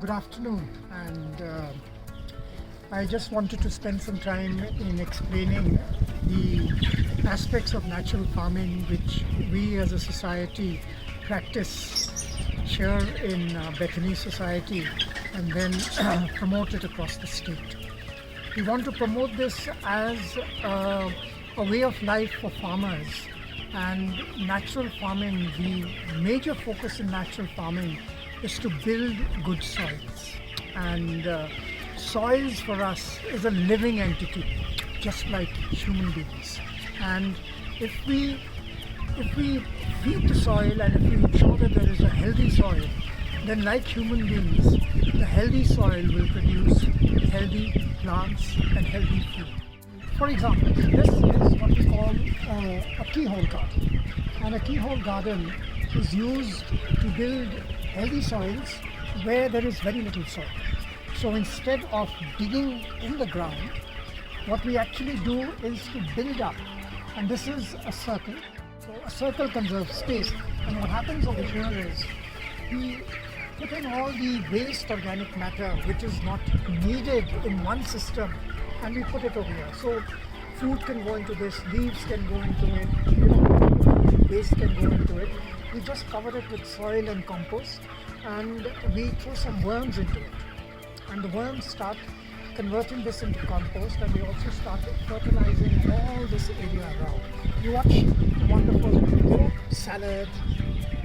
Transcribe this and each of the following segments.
Good afternoon, and I just wanted to spend some time in explaining the aspects of natural farming which we as a society practice here in Bethany Society and then promote it across the state. We want to promote this as a way of life for farmers, and natural farming, the major focus in natural farming is to build good soils, and soils for us is a living entity just like human beings. And if we feed the soil and if we ensure that there is a healthy soil, then like human beings, the healthy soil will produce healthy plants and healthy food. For example, this is what we call a keyhole garden, and a keyhole garden is used to build healthy soils where there is very little soil. So instead of digging in the ground, what we actually do is to build up, and this is a circle. So a circle conserves space, and what happens over here is we put in all the waste organic matter which is not needed in one system, and we put it over here. So food can go into this, leaves can go into it, waste can go into it. We just cover it with soil and compost, and we throw some worms into it. And the worms start converting this into compost, and we also start fertilizing all this area around. You watch wonderful salad,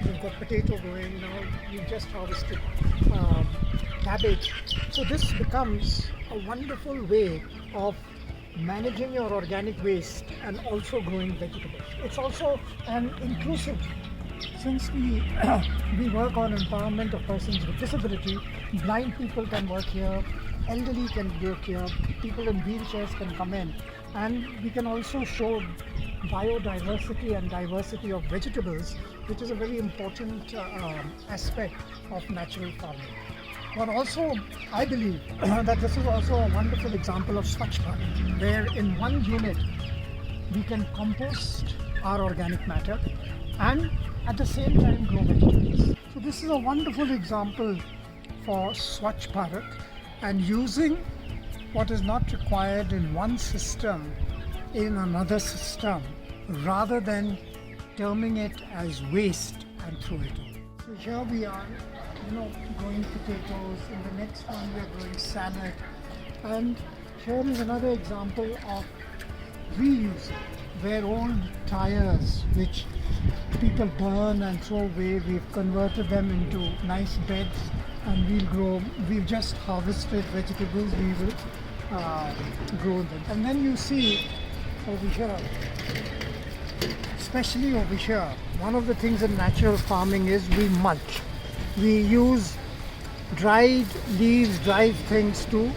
you've got potato growing, now you've just harvested cabbage. So this becomes a wonderful way of managing your organic waste and also growing vegetables. It's also an inclusive. Since we work on empowerment of persons with disability, blind people can work here, elderly can work here, people in wheelchairs can come in, and we can also show biodiversity and diversity of vegetables, which is a very important aspect of natural farming. But also, I believe that this is also a wonderful example of Swachh Bharat, where in one unit we can compost our organic matter and at the same time grow vegetables. So this is a wonderful example for Swachh Bharat, and using what is not required in one system in another system, rather than terming it as waste and throw it away. So here we are, growing potatoes. In the next one we are growing salad, and here is another example of reuse, where old tires which people burn and throw away, we've converted them into nice beds, and we've just harvested vegetables, we will grow them. And then you see over here, especially over here, one of the things in natural farming is we mulch. We use dried leaves, dried things to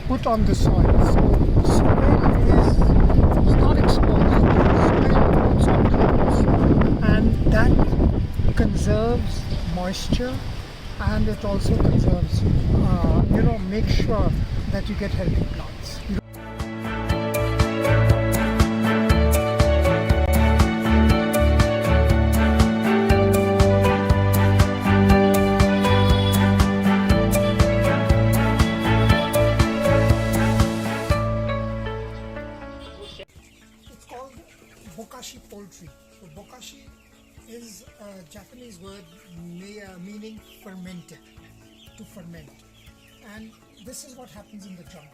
put on the soil. So soil is not exposed, soil puts on clouds, and that conserves moisture, and it also conserves, make sure that you get healthy plants. It's called bokashi poultry. So bokashi is a Japanese word meaning fermented, to ferment. And this is what happens in the jungle.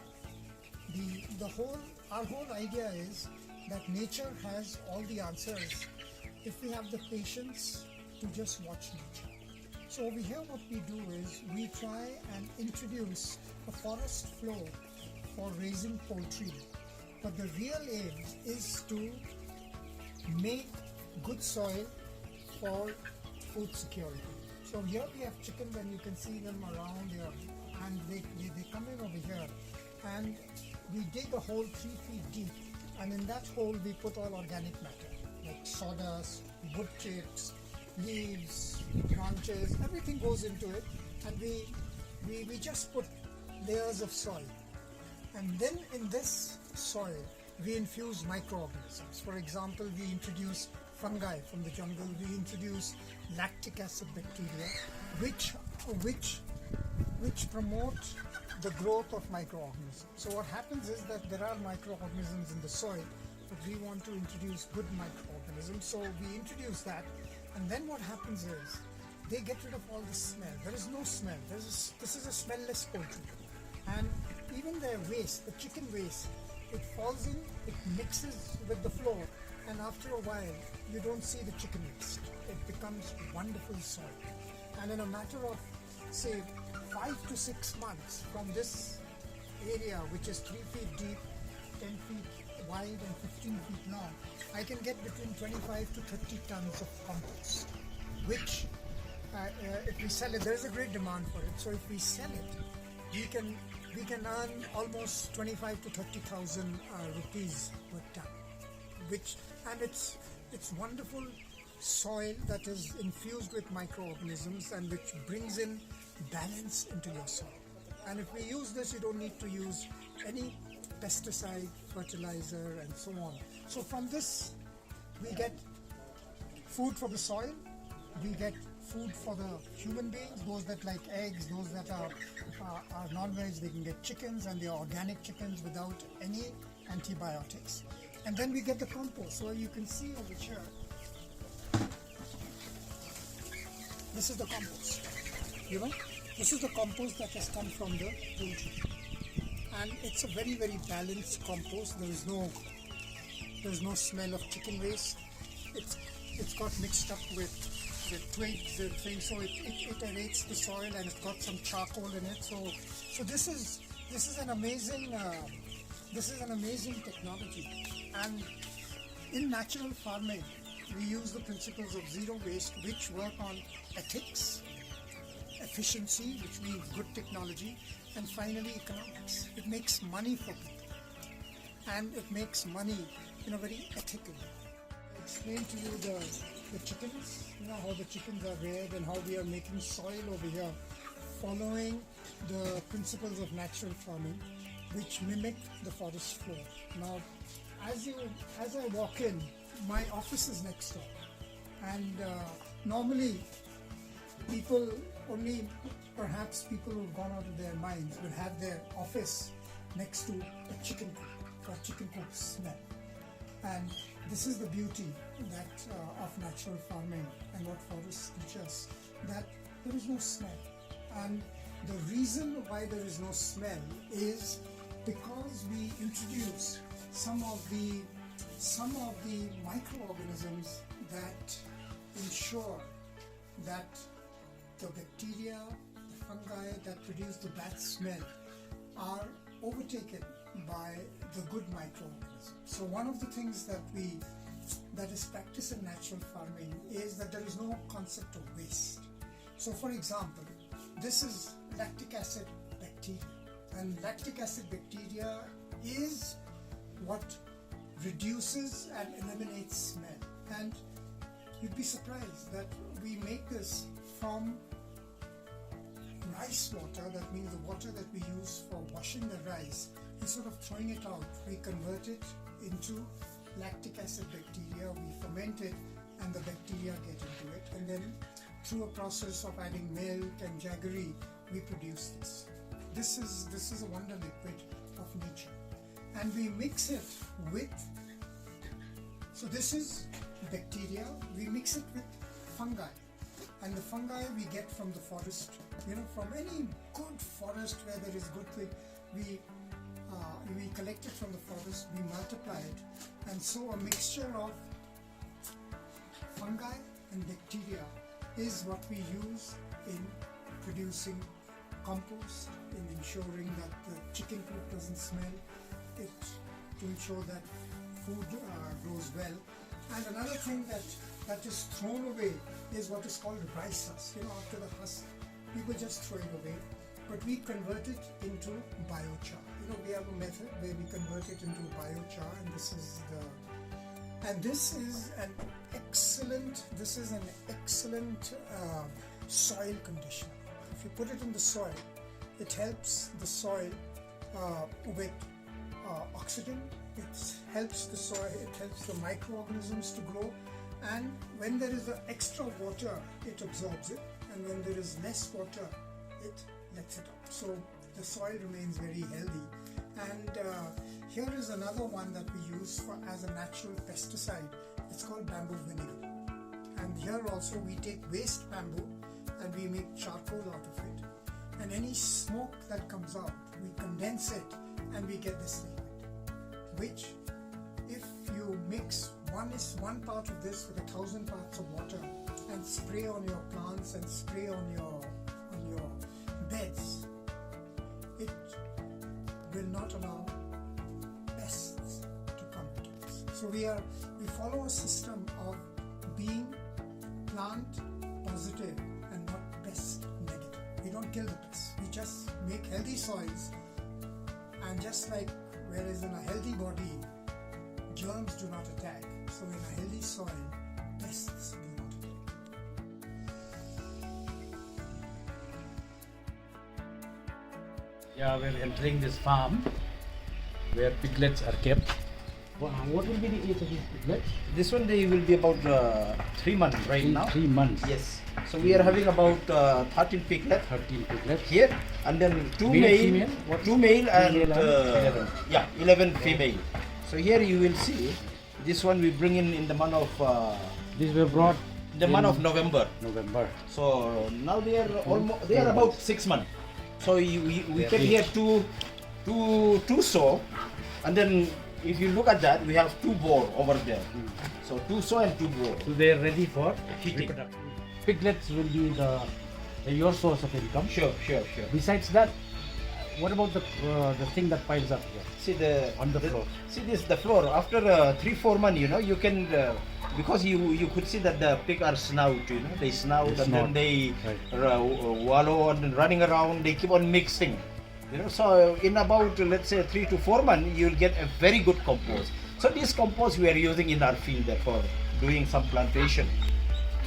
Our whole idea is that nature has all the answers if we have the patience to just watch nature. So over here what we do is we try and introduce a forest floor for raising poultry. But the real aim is to make good soil for food security. So here we have chickens, and you can see them around here, and they come in over here, and we dig a hole 3 feet deep, and in that hole we put all organic matter like sawdust, wood chips, leaves, branches, everything goes into it, and we just put layers of soil, and then in this soil we infuse microorganisms. For example, we introduce fungi from the jungle, we introduce lactic acid bacteria, which which promote the growth of microorganisms. So what happens is that there are microorganisms in the soil, but we want to introduce good microorganisms. So we introduce that, and then what happens is they get rid of all the smell. There is no smell. This is a smellless poultry. And even their waste, the chicken waste, it falls in, it mixes with the floor, and after a while you don't see the chicken waste. It becomes wonderful soil. And in a matter of, say, 5 to 6 months from this area, which is 3 feet deep, 10 feet wide and 15 feet long, I can get between 25 to 30 tons of compost, which if we sell it, there is a great demand for it. So if we sell it, we can earn almost 25 to 30,000 rupees per ton, and it's wonderful soil that is infused with microorganisms and which brings in balance into your soil. And if we use this, you don't need to use any pesticide, fertilizer, and so on. So from this, we get food for the soil, we get food for the human beings, those that like eggs, those that are non-veg, they can get chickens, and they are organic chickens without any antibiotics. And then we get the compost. So you can see over here, this is the compost. This is the compost that has come from the poultry, and it's a very, very balanced compost. There's no smell of chicken waste. It's got mixed up with twigs and things, so it aerates the soil, and it's got some charcoal in it. So this is an amazing technology. And in natural farming, we use the principles of zero waste, which work on ethics, efficiency, which means good technology, and finally economics. It makes money for people, and it makes money in a very ethical way. I explained to you the chickens, how the chickens are reared and how we are making soil over here, following the principles of natural farming, which mimic the forest floor. Now, as I walk in, my office is next door, and normally perhaps people who've gone out of their minds would have their office next to a chicken coop for chicken coop smell. And this is the beauty of natural farming and what forests teach us, that there is no smell. And the reason why there is no smell is because we introduce some of the microorganisms that ensure that the bacteria, the fungi that produce the bad smell are overtaken by the good microorganisms. So one of the things that is practiced in natural farming is that there is no concept of waste. So for example, this is lactic acid bacteria, and lactic acid bacteria is what reduces and eliminates smell. And you'd be surprised that we make this from rice water. That means the water that we use for washing the rice. Instead of throwing it out, we convert it into lactic acid bacteria, we ferment it, and the bacteria get into it, and then through a process of adding milk and jaggery, we produce this. This is a wonder liquid of nature, and we mix it with, so this is bacteria, we mix it with fungi, and the fungi we get from the forest, from any good forest where there is good thing, we collect it from the forest, we multiply it, and so a mixture of fungi and bacteria is what we use in producing compost, in ensuring that the chicken coop doesn't smell, to ensure that food grows well. And another thing that is thrown away is what is called rice husk. After the husk, people just throw it away, but we convert it into biochar. We have a method where we convert it into biochar, and this is an excellent soil conditioner. If you put it in the soil, it helps the soil with oxygen. It helps the soil. It helps the microorganisms to grow. And when there is extra water, it absorbs it. And when there is less water, it sets it up. So the soil remains very healthy. And here is another one that we use as a natural pesticide. It's called bamboo vinegar. And here also we take waste bamboo and we make charcoal out of it. And any smoke that comes out, we condense it and we get this liquid, which if you mix one part of this with 1,000 parts of water and spray on your plants and spray on your beds, it will not allow pests to come to us. So we follow a system of being plant positive and not pest negative. We don't kill the pests. We just make healthy soils, and just like whereas in a healthy body germs do not attack, so in a healthy soil pests do not attack. Yeah, we're entering this farm where piglets are kept. What will be the age of these piglets? This one they will be about 3 months right now. 3 months. Yes. So we are having about 13 piglets. 13 piglets. Here, and then two male and 11. 11 female. So here you will see this one we bring in the month of These were brought the month of November. So now they are almost about 6 months. So we can here two sow, and then if you look at that, we have 2 boar over there. So 2 sow and 2 boar. So they are ready for heating. reproduction. Piglets will be your source of income. Sure. Besides that, what about the thing that piles up here? See on the floor. See the floor. After 3-4 months, you can because you could see that the pig are snout. They snout and then they wallow and running around. They keep on mixing. So in about let's say 3 to 4 months, you'll get a very good compost. So this compost we are using in our field for doing some plantation.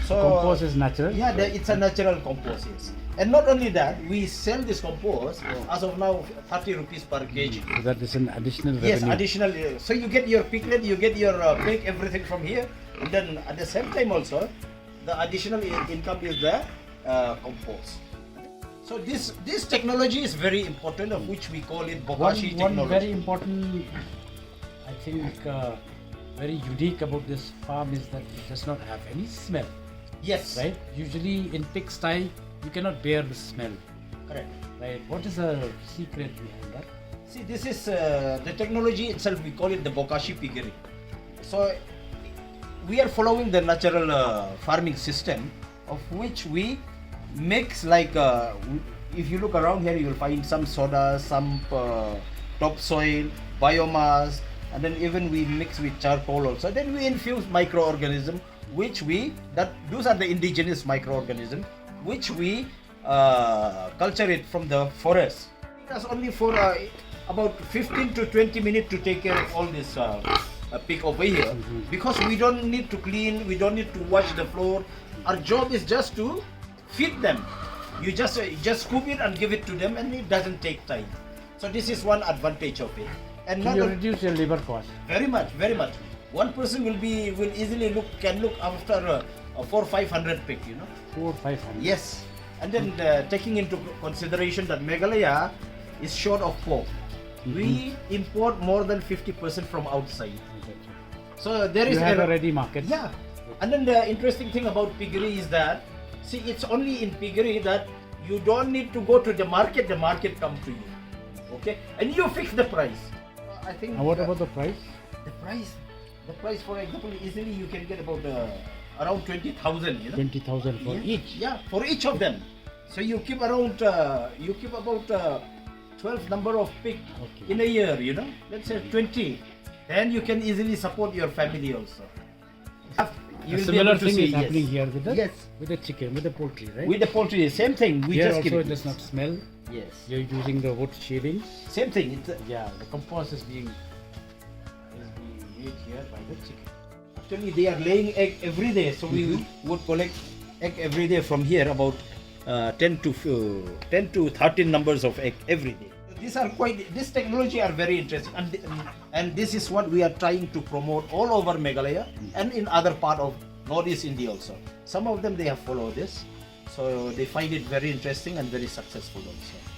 So compost is natural. Yeah, it's a natural compost. Yes. And not only that, we sell this compost as of now 30 rupees per kg. So that is an additional revenue. Yes, additional. So you get your piglet, you get your pig, everything from here. And then at the same time also, the additional income is the compost. So this technology is very important, of which we call it bokashi technology. One very important, I think, very unique about this farm is that it does not have any smell. Yes. Right? Usually in pigsty, you cannot bear the smell. Correct. Right. What is the secret behind that? See, this is the technology itself. We call it the bokashi piggery. So we are following the natural farming system, of which we mix like if you look around here, you will find some soda, some topsoil, biomass, and then even we mix with charcoal also. Then we infuse microorganism, which those are the indigenous microorganism, which we culture it from the forest. It has only for about 15 to 20 minutes to take care of all this pig over here, because we don't need to clean, we don't need to wash the floor. Our job is just to feed them. You just scoop it and give it to them, and it doesn't take time. So this is one advantage of it. And So you reduce your labor cost. Very much. One person can easily look after 400-500 pig. 400-500. Yes. And then taking into consideration that Meghalaya is short of pork, we import more than 50% from outside. So there is a ready market. Yeah. And then the interesting thing about piggery is that, see, it's only in piggery that you don't need to go to the market comes to you. Okay? And you fix the price. I think. And what about the price? The price, for example, easily you can get about around 20,000. 20,000 for each. Yeah, for each of them. So you keep around, about 12 number of pig in a year. Let's say 20. Then you can easily support your family also. A similar thing is happening here with the chicken, with the poultry, right? With the poultry, same thing. We here just also keep it does not smell. Yes. You're using the wood shavings. Same thing. The compost is being made here by the chicken. Actually, they are laying egg every day, so we would collect egg every day from here, about 10 to 13 numbers of egg every day. This technology are very interesting, and this is what we are trying to promote all over Meghalaya and in other part of Northeast India also. Some of them they have followed this, So they find it very interesting and very successful also.